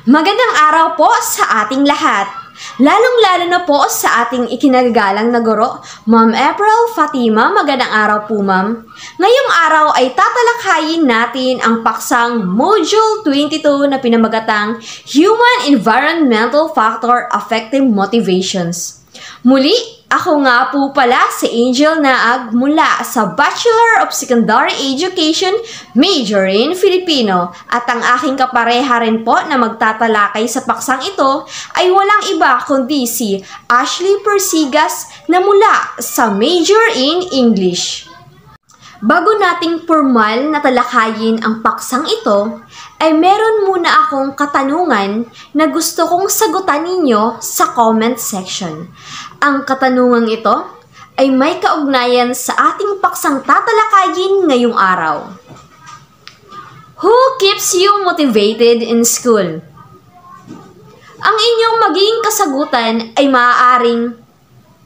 Magandang araw po sa ating lahat. Lalong-lalo na po sa ating ikinagagalang na guro, Ma'am April Fatima. Magandang araw po, Ma'am. Ngayong araw ay tatalakayin natin ang paksang Module 22 na pinamagatang Human Environmental Factor Affective Motivations. Muli, ako nga po pala si Angel Naag mula sa Bachelor of Secondary Education, major in Filipino, at ang aking kapareha rin po na magtatalakay sa paksang ito ay walang iba kundi si Ashley Persigas na mula sa major in English. Bago nating formal na talakayin ang paksang ito, ay meron muna akong katanungan na gusto kong sagutan ninyo sa comment section. Ang katanungang ito ay may kaugnayan sa ating paksang tatalakayin ngayong araw. Who keeps you motivated in school? Ang inyong magiging kasagutan ay maaaring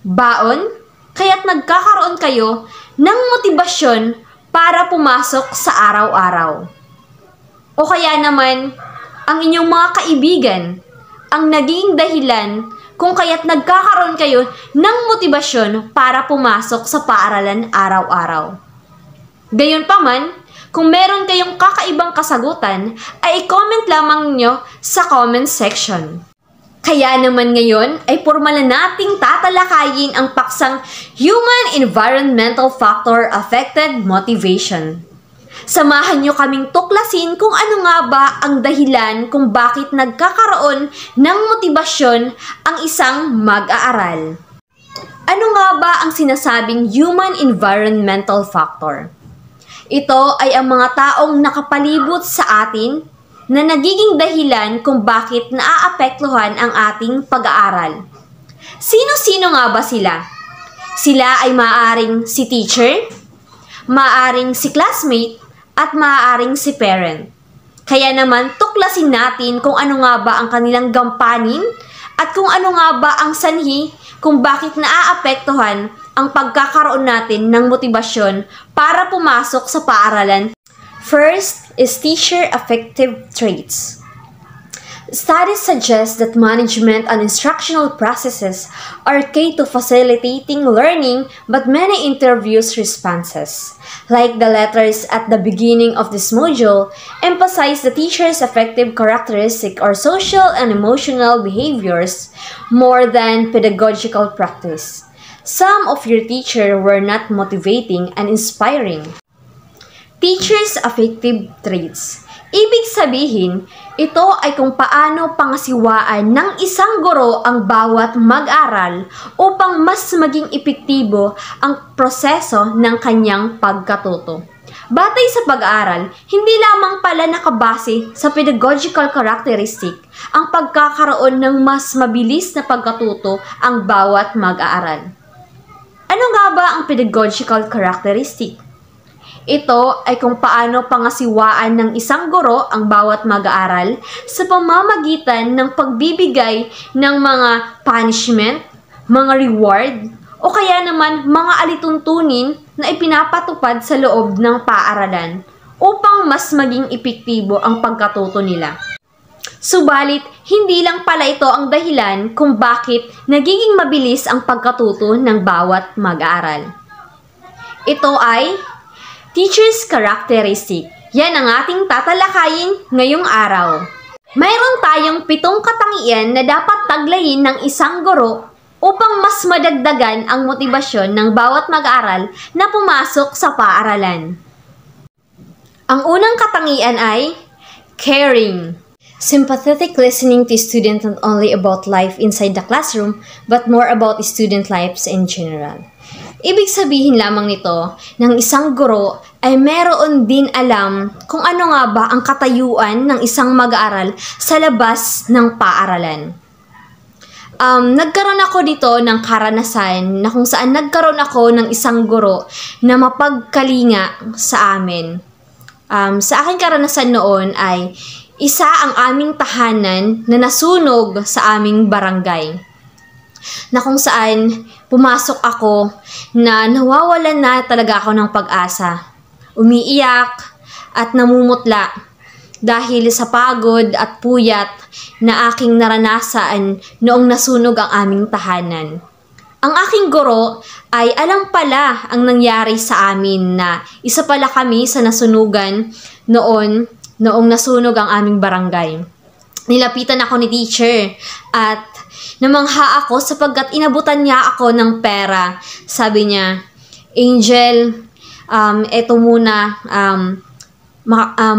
baon, kaya't nagkakaroon kayo ng motibasyon para pumasok sa araw-araw. O kaya naman, ang inyong mga kaibigan ang naging dahilan kung kaya't nagkakaroon kayo ng motibasyon para pumasok sa paaralan araw-araw. Gayunpaman, kung meron kayong kakaibang kasagutan, ay i-comment lamang nyo sa comment section. Kaya naman ngayon ay formal na nating tatalakayin ang paksang Human Environmental Factor Affected Motivation. Samahan nyo kaming tuklasin kung ano nga ba ang dahilan kung bakit nagkakaroon ng motibasyon ang isang mag-aaral. Ano nga ba ang sinasabing Human Environmental Factor? Ito ay ang mga taong nakapalibot sa atin na nagiging dahilan kung bakit naaapektuhan ang ating pag-aaral. Sino-sino nga ba sila? Sila ay maaaring si teacher, maaaring si classmate, at maaaring si parent. Kaya naman tuklasin natin kung ano nga ba ang kanilang gampanin at kung ano nga ba ang sanhi kung bakit naaapektuhan ang pagkakaroon natin ng motibasyon para pumasok sa paaralan. First is teacher affective traits. Studies suggest that management and instructional processes are key to facilitating learning, but many interviews responses, like the letters at the beginning of this module, emphasize the teacher's affective characteristic or social and emotional behaviors more than pedagogical practice. Some of your teachers were not motivating and inspiring. Teachers' affective traits. Ibig sabihin, ito ay kung paano pangasiwaan ng isang guro ang bawat mag-aral upang mas maging epektibo ang proseso ng kanyang pagkatuto. Batay sa pag-aaral, hindi lamang pala nakabase sa pedagogical characteristic ang pagkakaroon ng mas mabilis na pagkatuto ang bawat mag-aaral. Ano nga ba ang pedagogical characteristic? Ito ay kung paano pangasiwaan ng isang guro ang bawat mag-aaral sa pamamagitan ng pagbibigay ng mga punishment, mga reward, o kaya naman mga alituntunin na ipinapatupad sa loob ng paaralan upang mas maging epektibo ang pagkatuto nila. Subalit, hindi lang pala ito ang dahilan kung bakit nagiging mabilis ang pagkatuto ng bawat mag-aaral. Ito ay teacher's characteristic. Yan ang ating tatalakayin ngayong araw. Mayroon tayong 7 katangian na dapat taglayin ng isang guro upang mas madagdagan ang motibasyon ng bawat mag-aaral na pumasok sa paaralan. Ang unang katangian ay caring. Sympathetic listening to students not only about life inside the classroom, but more about student lives in general. Ibig sabihin lamang nito ng isang guro ay meron din alam kung ano nga ba ang katayuan ng isang mag-aaral sa labas ng paaralan. Nagkaroon ako dito ng karanasan na kung saan nagkaroon ako ng isang guro na mapagkalinga sa amin. Sa aking karanasan noon ay isa ang aming tahanan na nasunog sa aming barangay, na kung saan pumasok ako na nawawalan na talaga ako ng pag-asa. Umiiyak at namumutla dahil sa pagod at puyat na aking naranasan noong nasunog ang aming tahanan. Ang aking guro ay alam pala ang nangyari sa amin na isa pala kami sa nasunugan noong nasunog ang aming barangay. Nilapitan ako ni teacher at namangha ako sapagkat inabutan niya ako ng pera. Sabi niya, Angel, eto muna,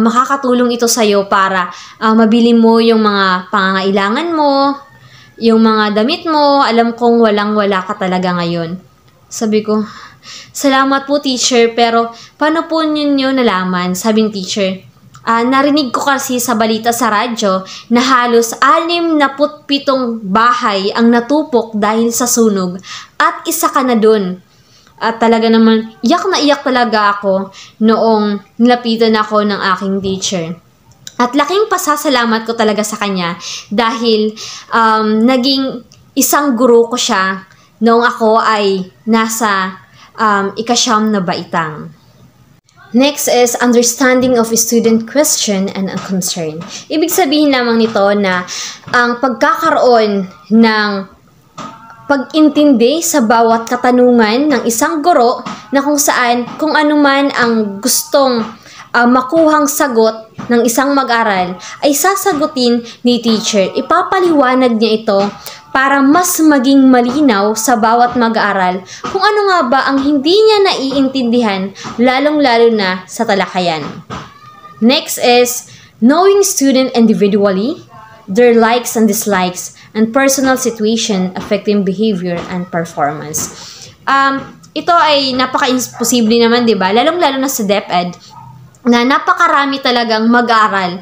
makakatulong ito sa'yo para mabili mo yung mga pangangailangan mo, yung mga damit mo. Alam kong walang-wala ka talaga ngayon. Sabi ko, salamat po teacher, pero paano po ninyo nalaman? Sabi ng teacher, narinig ko kasi sa balita sa radyo na halos 67 bahay ang natupok dahil sa sunog at isa ka na dun. At talaga naman, iyak na iyak talaga ako noong nilapitan ako ng aking teacher. At laking pasasalamat ko talaga sa kanya dahil naging isang guro ko siya noong ako ay nasa ika-9 na baitang. Next is understanding of a student question and a concern. Ibig sabihin lamang nito na ang pagkakaroon ng pag-intindi sa bawat katanungan ng isang guro na kung ano man ang gustong makuhang sagot ng isang mag-aral ay sasagutin ni teacher. Ipapaliwanag niya ito para mas maging malinaw sa bawat mag-aaral kung ano nga ba ang hindi niya naiintindihan, lalong-lalo na sa talakayan. Next is knowing student individually, their likes and dislikes, and personal situation affecting behavior and performance. Ito ay napaka-imposible naman, di ba? Lalong-lalo na sa DepEd, na napakarami talagang mag-aaral.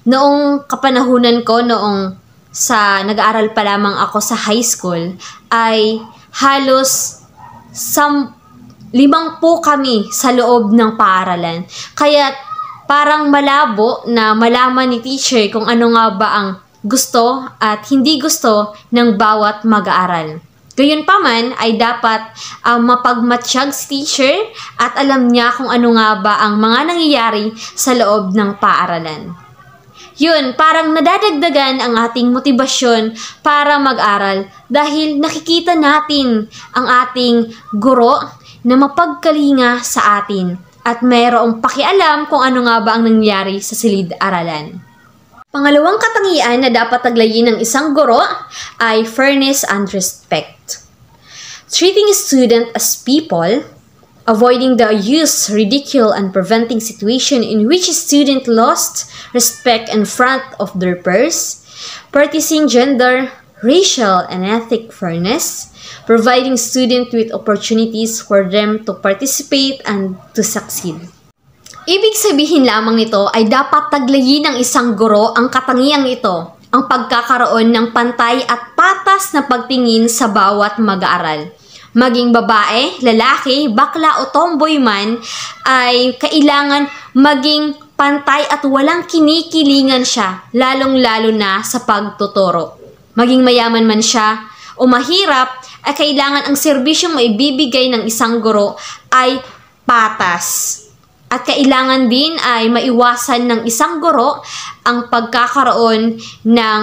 Noong kapanahunan ko, noong nag-aaral pa lamang ako sa high school, ay halos 50 kami sa loob ng paaralan. Kaya parang malabo na malaman ni teacher kung ano nga ba ang gusto at hindi gusto ng bawat mag-aaral. Gayunpaman ay dapat mapagmatsyag si teacher at alam niya kung ano nga ba ang mga nangyayari sa loob ng paaralan. Yun, parang nadadagdagan ang ating motibasyon para mag-aral dahil nakikita natin ang ating guro na mapagkalinga sa atin at mayroong pakialam kung ano nga ba ang nangyayari sa silid-aralan. Pangalawang katangian na dapat taglayin ng isang guro ay fairness and respect. Treating a student as people, avoiding the use, ridicule, and preventing situation in which a student lost respect in front of their peers, practicing gender, racial, and ethnic fairness, providing student with opportunities for them to participate and to succeed. Ibig sabihin lamang nito ay dapat taglayin ng isang guro ang katangiang ito, ang pagkakaroon ng pantay at patas na pagtingin sa bawat mag-aaral. Maging babae, lalaki, bakla o tomboy man ay kailangan maging pantay at walang kinikilingan siya, lalong-lalo na sa pagtuturo. Maging mayaman man siya o mahirap, ay kailangan ang serbisyong maibibigay ng isang guro ay patas. At kailangan din ay maiwasan ng isang guro ang pagkakaroon ng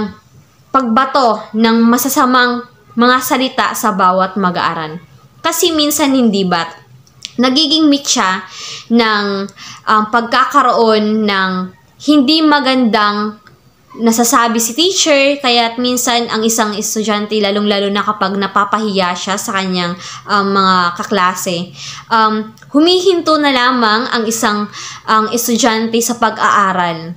pagbato ng masasamang mga salita sa bawat mag-aaral. Kasi minsan hindi ba't nagiging mitya ng pagkakaroon ng hindi magandang nasasabi si teacher, kaya't minsan ang isang estudyante, lalong-lalo na kapag napapahiya siya sa kanyang mga kaklase, humihinto na lamang ang isang estudyante sa pag-aaral.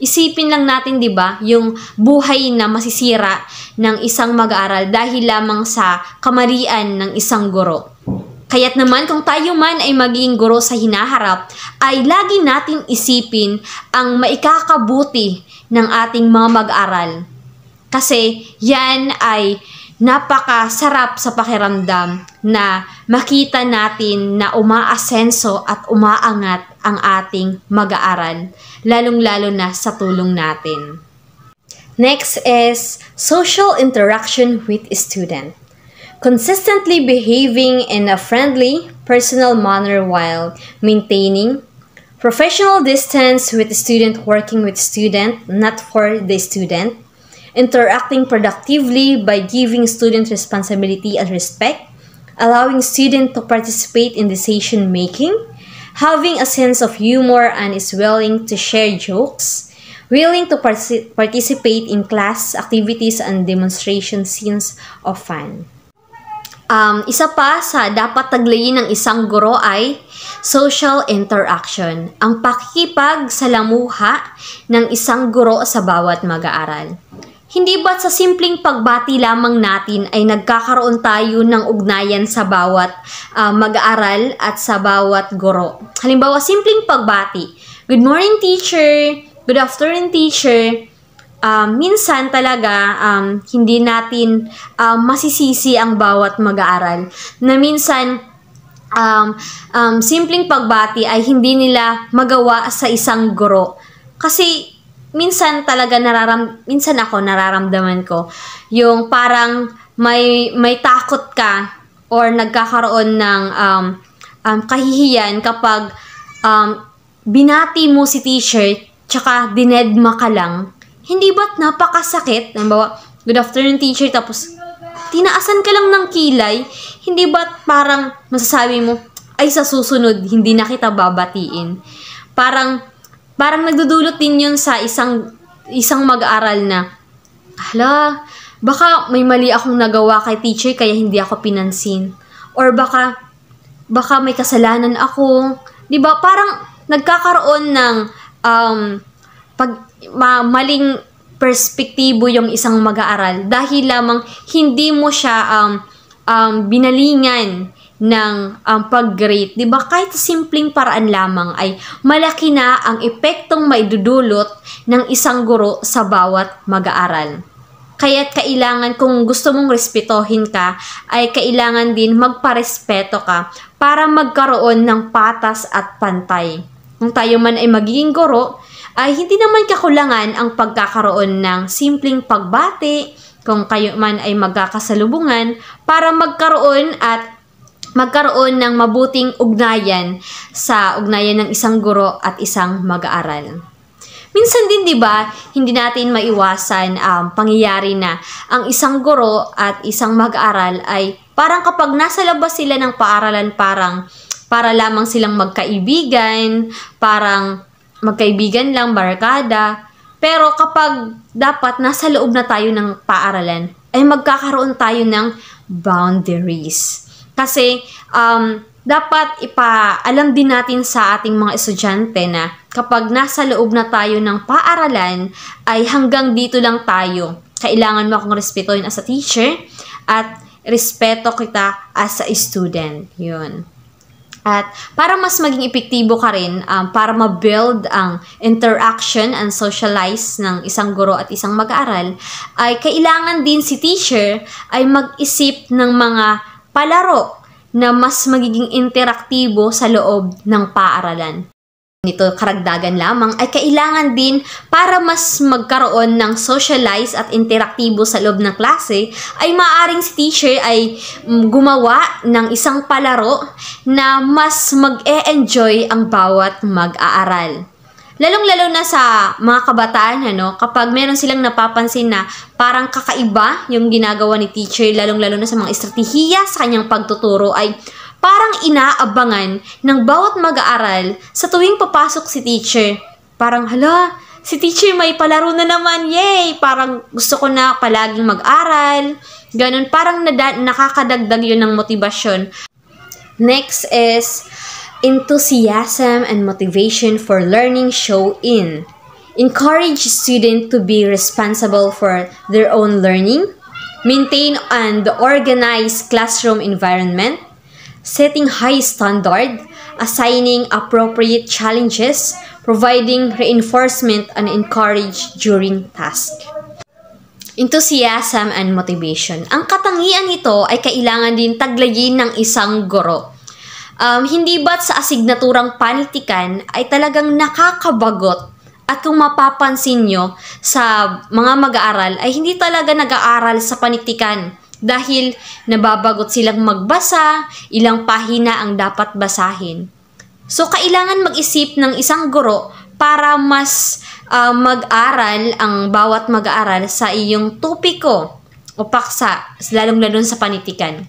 Isipin lang natin, di ba, yung buhay na masisira ng isang mag-aaral dahil lamang sa kamalian ng isang guro. Kaya't naman kung tayo man ay maging guro sa hinaharap, ay lagi natin isipin ang maikakabuti ng ating mga mag-aral. Kasi yan ay napakasarap sa pakiramdam na makita natin na umaasenso at umaangat ang ating mag-aaral, lalong-lalo na sa tulong natin. Next is social interaction with a student. Consistently behaving in a friendly, personal manner while maintaining Professional distance with the student working with student, not for the student. Interacting productively by giving student responsibility and respect. Allowing student to participate in decision making. Having a sense of humor and is willing to share jokes. Willing to participate in class activities and demonstration scenes of fun. Isa pa sa dapat taglayin ng isang guro ay social interaction. Ang pakikipagsalamuha ng isang guro sa bawat mag-aaral. Hindi ba't sa simpleng pagbati lamang natin ay nagkakaroon tayo ng ugnayan sa bawat mag-aaral at sa bawat guro? Halimbawa, simpleng pagbati. Good morning, teacher. Good afternoon, teacher. Minsan talaga hindi natin masisisi ang bawat mag-aaral na minsan simpleng pagbati ay hindi nila magawa sa isang guro kasi minsan talaga minsan ako nararamdaman ko yung parang may takot ka or nagkakaroon ng kahihiyan kapag binati mo si teacher tsaka dinedma ka lang. Hindi ba't napakasakit? Halimbawa, good afternoon teacher, tapos tinaasan ka lang ng kilay. Hindi ba't parang masasabi mo, ay sa susunod, hindi na kita babatiin. Parang nagdudulot din yun sa isang mag-aaral na, hala, baka may mali akong nagawa kay teacher kaya hindi ako pinansin. Or baka may kasalanan ako. Diba? Parang nagkakaroon ng maling perspektibo yung isang mag-aaral dahil lamang hindi mo siya binalingan ng pag-grade. Diba? Kahit simpleng paraan lamang ay malaki na ang epektong maidudulot ng isang guro sa bawat mag-aaral. Kaya't kailangan, kung gusto mong respetohin ka, ay kailangan din magparespeto ka para magkaroon ng patas at pantay. Kung tayo man ay magiging guro, ay hindi naman kakulangan ang pagkakaroon ng simpleng pagbati kung kayo man ay magkakasalubungan para magkaroon ng mabuting ugnayan ng isang guro at isang mag-aaral. Minsan din, di ba, hindi natin maiwasan ang pangyayari na ang isang guro at isang mag-aaral ay parang kapag nasa labas sila ng paaralan, para lamang silang magkaibigan, magkaibigan lang, barkada. Pero kapag dapat nasa loob na tayo ng paaralan, ay magkakaroon tayo ng boundaries. Kasi dapat ipaalam din natin sa ating mga estudyante na kapag nasa loob na tayo ng paaralan, ay hanggang dito lang tayo. Kailangan mo akong respetuhin as a teacher at respeto kita as a student. Yun. At para mas maging epektibo ka rin, para ma-build ang interaction and socialize ng isang guro at isang mag-aaral, ay kailangan din si teacher ay mag-isip ng mga palaro na mas magiging interaktibo sa loob ng paaralan. Nito karagdagan lamang ay kailangan din para mas magkaroon ng socialize at interaktibo sa loob ng klase ay maaaring si teacher ay gumawa ng isang palaro na mas mag-e-enjoy ang bawat mag-aaral. Lalong-lalo na sa mga kabataan, kapag meron silang napapansin na parang kakaiba yung ginagawa ni teacher, lalong-lalo na sa mga estratehiya sa kanyang pagtuturo ay parang inaabangan ng bawat mag-aaral sa tuwing papasok si teacher. Parang, hala, si teacher may palaro na naman, yay! Parang gusto ko na palaging mag-aral. Ganun, parang nakakadagdag yun ng motibasyon. Next is enthusiasm and motivation for learning show in. Encourage students to be responsible for their own learning. Maintain and organize classroom environment. Setting high standard, assigning appropriate challenges, providing reinforcement and encourage during task. Enthusiasm and motivation. Ang katangian nito ay kailangan din taglayin ng isang guro. Hindi ba't sa asignaturang panitikan ay talagang nakakabagot at kung mapapansin nyo sa mga mag-aaral ay hindi talaga nag-aaral sa panitikan. Dahil nababagot silang magbasa, ilang pahina ang dapat basahin. So, kailangan mag-isip ng isang guro para mas mag-aral ang bawat mag-aaral sa iyong topiko o paksa, lalong-lalo sa panitikan.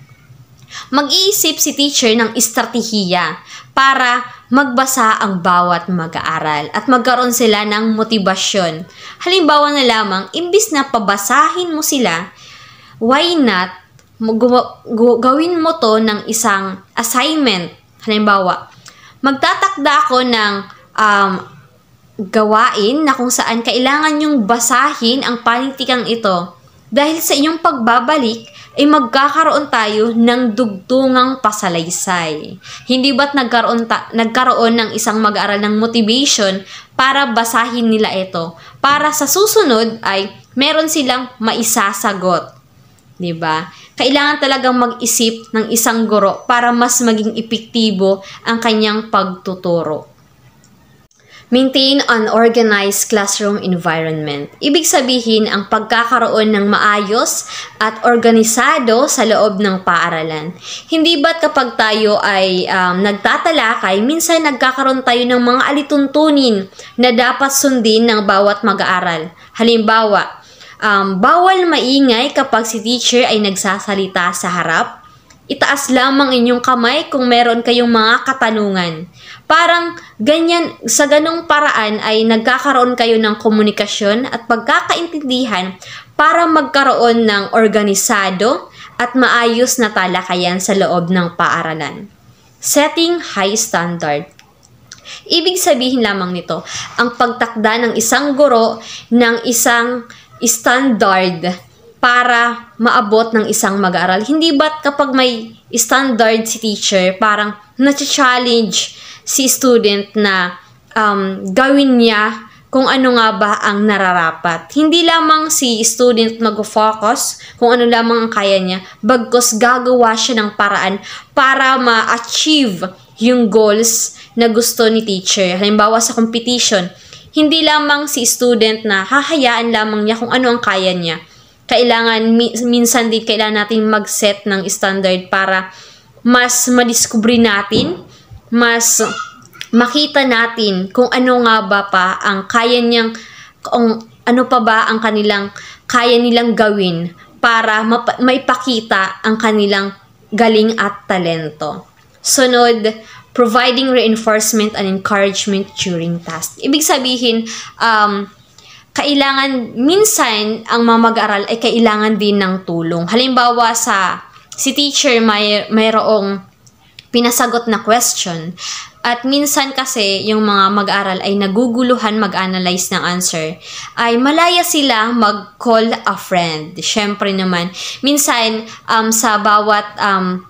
Mag-iisip si teacher ng estratehiya para magbasa ang bawat mag-aaral at magkaroon sila ng motibasyon. Halimbawa na lamang, imbis na pabasahin mo sila, why not gawin mo to ng isang assignment? Halimbawa, magtatakda ako ng gawain na kung saan kailangan yung basahin ang panitikang ito. Dahil sa inyong pagbabalik, ay magkakaroon tayo ng dugtungang pasalaysay. Hindi ba't nagkaroon ng isang mag-aaral ng motivation para basahin nila ito? Para sa susunod ay meron silang maisasagot. Diba? Kailangan talagang mag-isip ng isang guro para mas maging epektibo ang kanyang pagtuturo. Maintain an organized classroom environment. Ibig sabihin ang pagkakaroon ng maayos at organisado sa loob ng paaralan. Hindi ba't kapag tayo ay nagtatalakay, minsan nagkakaroon tayo ng mga alituntunin na dapat sundin ng bawat mag-aaral. Halimbawa, bawal maingay kapag si teacher ay nagsasalita sa harap. Itaas lamang inyong kamay kung meron kayong mga katanungan. Parang ganyan, sa ganong paraan ay nagkakaroon kayo ng komunikasyon at pagkakaintindihan para magkaroon ng organisado at maayos na talakayan sa loob ng paaralan. Setting high standard. Ibig sabihin lamang nito, ang pagtakda ng isang guro ng isang standard para maabot ng isang mag-aaral. Hindi ba't kapag may standard si teacher, parang na-challenge si student na gawin niya kung ano nga ba ang nararapat. Hindi lamang si student mag-focus kung ano lamang ang kaya niya, bagkus gagawa siya ng paraan para ma-achieve yung goals na gusto ni teacher. Halimbawa sa competition, hindi lamang si student na hahayaan lamang niya kung ano ang kaya niya. Kailangan, minsan din kailangan natin mag-set ng standard para mas madiskubre natin, mas makita natin kung ano nga ba pa ang kaya niyang, kung ano pa ba ang kaya nilang gawin para maipakita ang kanilang galing at talento. Sunod, providing reinforcement and encouragement during tasks. Ibig sabihin, kailangan, minsan, ang mga mag-aaral ay kailangan din ng tulong. Halimbawa, si teacher mayroong pinasagot na question. At minsan kasi, yung mga mag-aaral ay naguguluhan mag-analyze ng answer. Ay malaya sila mag-call a friend. Siyempre naman, minsan, sa bawat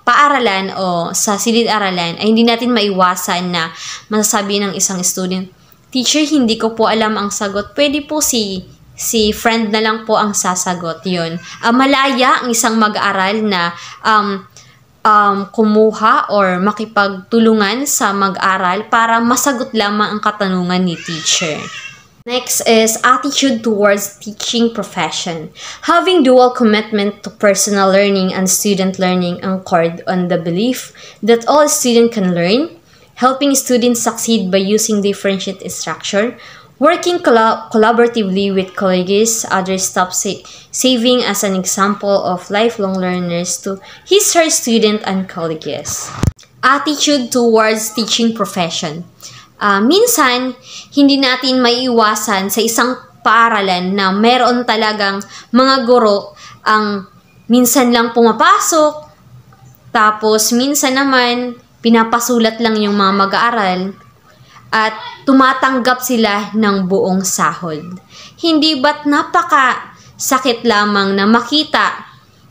paaralan o sa silid-aralan, ay hindi natin maiwasan na masasabi ng isang student, teacher, hindi ko po alam ang sagot. Pwede po si friend na lang po ang sasagot. Yun. Malaya ang isang mag-aaral na kumuha or makipagtulungan sa mag-aral para masagot lamang ang katanungan ni teacher. Next is attitude towards teaching profession. Having dual commitment to personal learning and student learning anchored on the belief that all students can learn, helping students succeed by using differentiated instruction, working collaboratively with colleagues, other staff saving as an example of lifelong learners to her student and colleagues. Attitude towards teaching profession. Minsan, hindi natin maiiwasan sa isang paaralan na meron talagang mga guro ang minsan lang pumapasok, tapos minsan naman pinapasulat lang yung mga mag-aaral at tumatanggap sila ng buong sahod. Hindi ba't napaka-sakit lamang na makita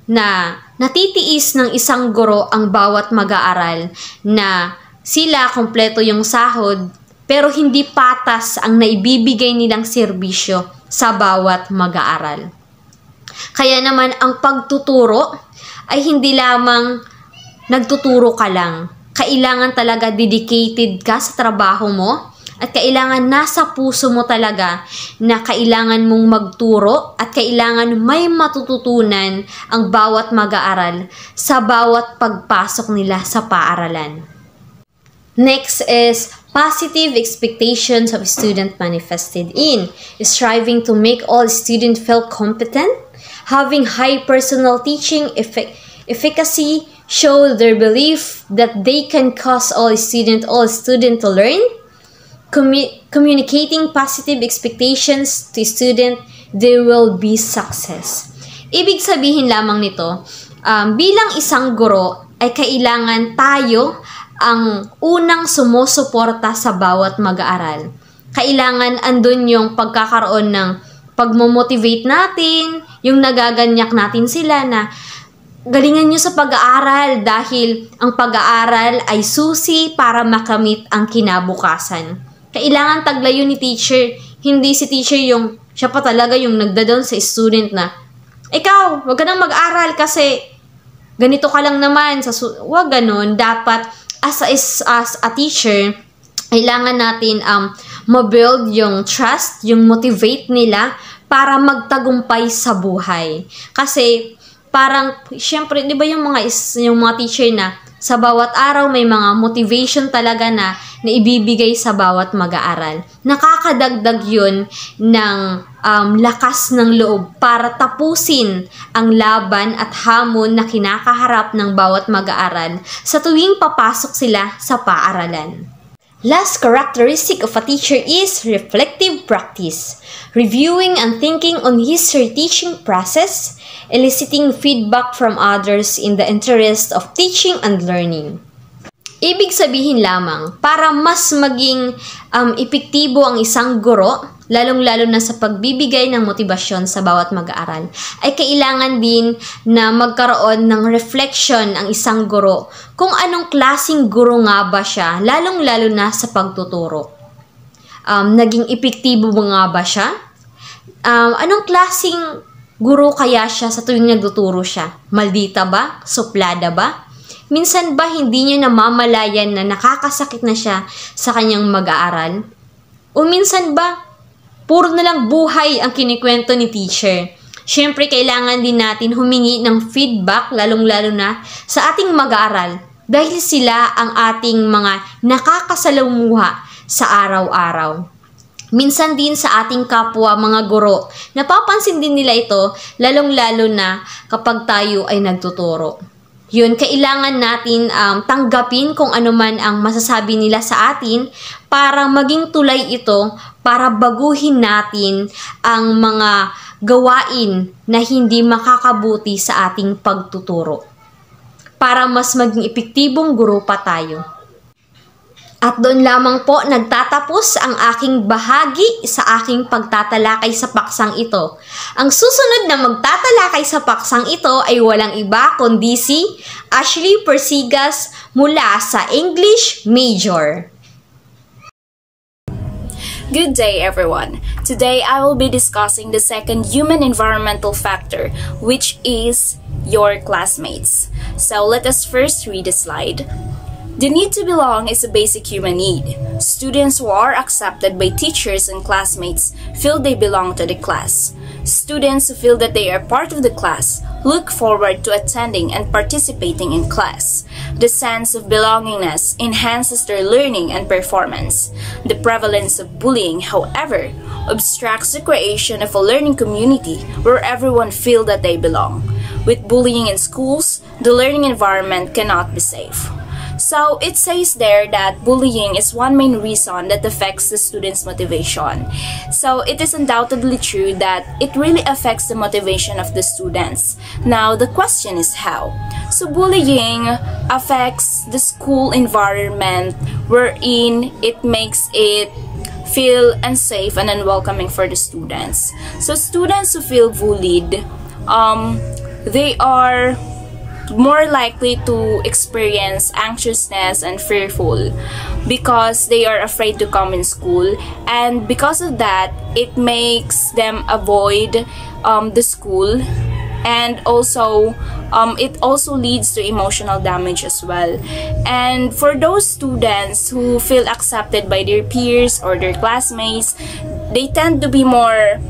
na natitiis ng isang guro ang bawat mag-aaral na sila kompleto yung sahod pero hindi patas ang naibibigay nilang serbisyo sa bawat mag-aaral. Kaya naman ang pagtuturo ay hindi lamang nagtuturo ka lang. Kailangan talaga dedicated ka sa trabaho mo at kailangan nasa puso mo talaga na kailangan mong magturo at kailangan may matututunan ang bawat mag-aaral sa bawat pagpasok nila sa paaralan. Next is positive expectations of student manifested in striving to make all students feel competent, having high personal teaching efficacy, show their belief that they can cause all student to learn, communicating positive expectations to student, there will be success. Ibig sabihin lamang nito, bilang isang guro ay kailangan tayo ang unang sumusuporta sa bawat mag-aaral. Kailangan andun yung pagkakaroon ng pagmomotivate natin, yung nagaganyak natin sila na galingan nyo sa pag-aaral dahil ang pag-aaral ay susi para makamit ang kinabukasan. Kailangan taglayo ni teacher, hindi si teacher yung siya pa talaga yung nagdadown sa student na ikaw, wag ka nang mag-aral kasi ganito ka lang naman. Wag ganun. Dapat as a teacher, kailangan natin ma-build yung trust, yung motivate nila para magtagumpay sa buhay. Kasi parang syempre, 'di ba yung mga teacher na sa bawat araw may mga motivation talaga na ibibigay sa bawat mag-aaral. Nakakadagdag 'yun ng lakas ng loob para tapusin ang laban at hamon na kinakaharap ng bawat mag-aaral sa tuwing papasok sila sa paaralan. Last characteristic of a teacher is reflective practice, reviewing and thinking on his her teaching process, eliciting feedback from others in the interest of teaching and learning. Ibig sabihin lamang, para mas maging epektibo ang isang guro, lalong-lalo na sa pagbibigay ng motibasyon sa bawat mag-aaral, ay kailangan din na magkaroon ng reflection ang isang guro kung anong klaseng guro nga ba siya, lalong-lalo na sa pagtuturo. Naging epektibo nga ba siya? Anong klaseng guro kaya siya sa tuwing nagtuturo siya? Maldita ba? Suplada ba? Minsan ba hindi niya namamalayan na nakakasakit na siya sa kanyang mag-aaral? O minsan ba puro na lang buhay ang kinikwento ni teacher? Siyempre, kailangan din natin humingi ng feedback, lalong-lalo na sa ating mag-aaral dahil sila ang ating mga nakakasalamuha sa araw-araw. Minsan din sa ating kapwa mga guro, napapansin din nila ito, lalong-lalo na kapag tayo ay nagtuturo. Yun, kailangan natin tanggapin kung ano man ang masasabi nila sa atin para maging tulay ito para baguhin natin ang mga gawain na hindi makakabuti sa ating pagtuturo. Para mas maging epektibong guro pa tayo. At doon lamang po nagtatapos ang aking bahagi sa aking pagtatalakay sa paksang ito. Ang susunod na magtatalakay sa paksang ito ay walang iba kundi si Ashley Persigas mula sa English Major. Good day everyone. Today I will be discussing the second human environmental factor, which is your classmates. So let us first read the slide. The need to belong is a basic human need. Students who are accepted by teachers and classmates feel they belong to the class. Students who feel that they are part of the class look forward to attending and participating in class. The sense of belongingness enhances their learning and performance. The prevalence of bullying, however, obstructs the creation of a learning community where everyone feels that they belong. With bullying in schools, the learning environment cannot be safe. So it says there that bullying is one main reason that affects the students' motivation. So it is undoubtedly true that it really affects the motivation of the students. Now the question is how? So bullying affects the school environment wherein it makes it feel unsafe and unwelcoming for the students. So students who feel bullied, they are more likely to experience anxiousness and fearful because they are afraid to come in school, and because of that it makes them avoid the school, and also it also leads to emotional damage as well. And for those students who feel accepted by their peers or their classmates, they tend to be more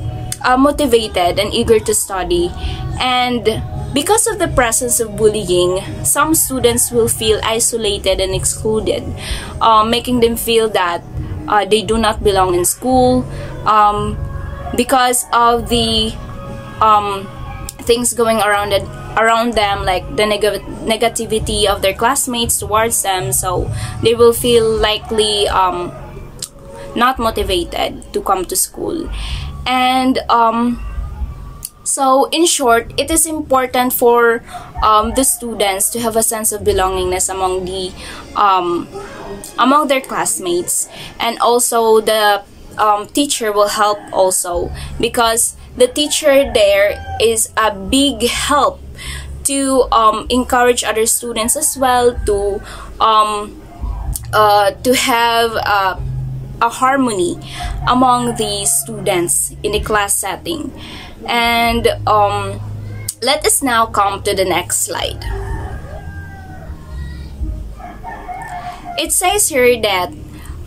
motivated and eager to study, and because of the presence of bullying, some students will feel isolated and excluded, making them feel that they do not belong in school because of the things going around them, like the negativity of their classmates towards them. So they will feel likely not motivated to come to school. And so in short, it is important for the students to have a sense of belongingness among their classmates, and also the teacher will help also, because the teacher there is a big help to encourage other students as well to have a harmony among the students in a class setting. And let us now come to the next slide. It says here that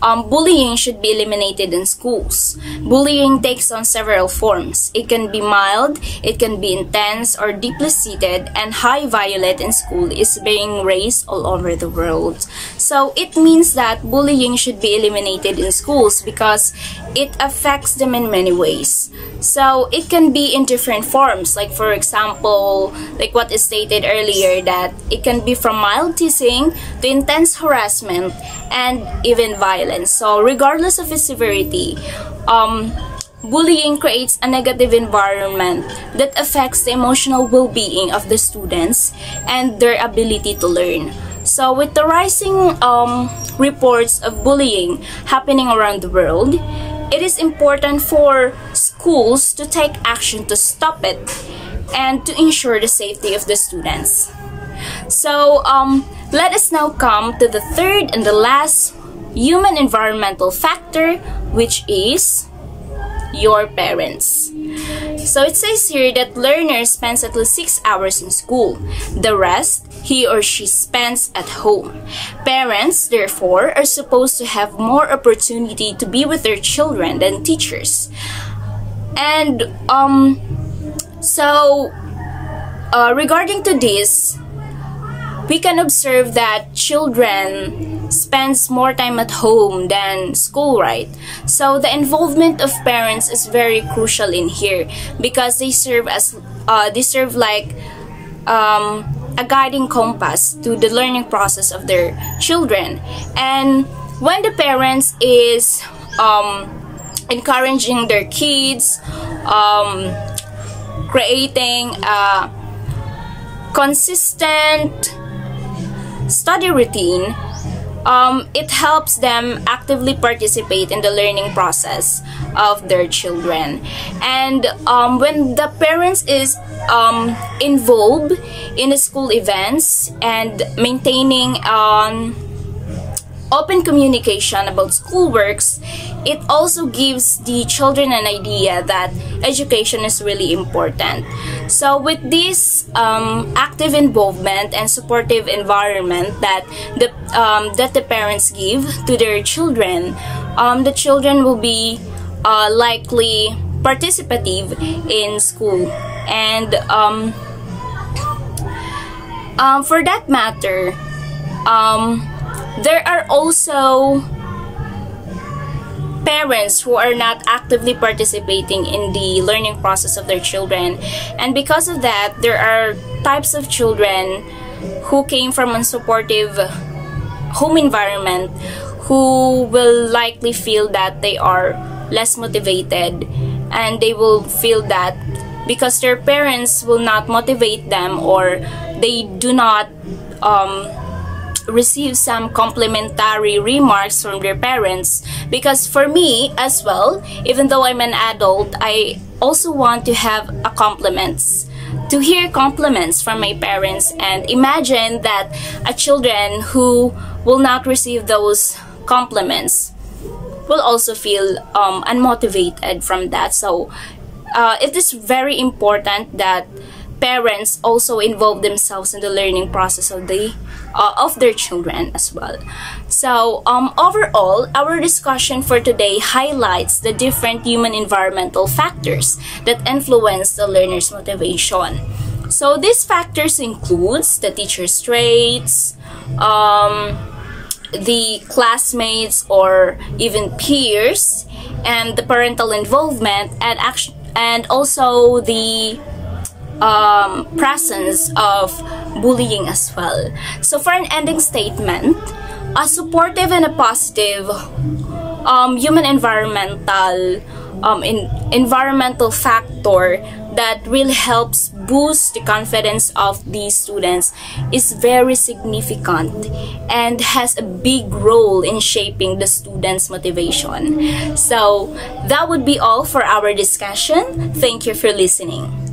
bullying should be eliminated in schools. Bullying takes on several forms. It can be mild, it can be intense or deeply seated, and high violence in school is being raised all over the world. So it means that bullying should be eliminated in schools because it affects them in many ways. So it can be in different forms, like for example, like what is stated earlier, that it can be from mild teasing to intense harassment and even violence. So regardless of its severity, bullying creates a negative environment that affects the emotional well-being of the students and their ability to learn. So with the rising reports of bullying happening around the world, it is important for schools to take action to stop it and to ensure the safety of the students. So let us now come to the third and the last human environmental factor, which is your parents. So it says here that learner spends at least 6 hours in school. The rest, he or she spends at home. Parents, therefore, are supposed to have more opportunity to be with their children than teachers. And regarding to this, we can observe that children spends more time at home than school, right? So the involvement of parents is very crucial in here, because they serve like a guiding compass to the learning process of their children. And when the parents is encouraging their kids, creating a consistent study routine, it helps them actively participate in the learning process of their children. And when the parents is involved in the school events and maintaining open communication about schoolworks, it also gives the children an idea that education is really important. So with this active involvement and supportive environment that the parents give to their children, the children will be likely participative in school. And for that matter, there are also parents who are not actively participating in the learning process of their children, and because of that, there are types of children who came from a unsupportive home environment who will likely feel that they are less motivated, and they will feel that because their parents will not motivate them, or they do not receive some complimentary remarks from their parents. Because for me as well, even though I'm an adult, I also want to have a compliments, to hear compliments from my parents. And imagine that a children who will not receive those compliments will also feel unmotivated from that. So it is very important that parents also involve themselves in the learning process of their children as well. So overall, our discussion for today highlights the different human environmental factors that influence the learner's motivation. So these factors includes the teacher's traits, the classmates or even peers, and the parental involvement, and also the presence of bullying as well. So for an ending statement, a supportive and a positive human environmental factor that really helps boost the confidence of these students is very significant and has a big role in shaping the students' motivation. So that would be all for our discussion. Thank you for listening.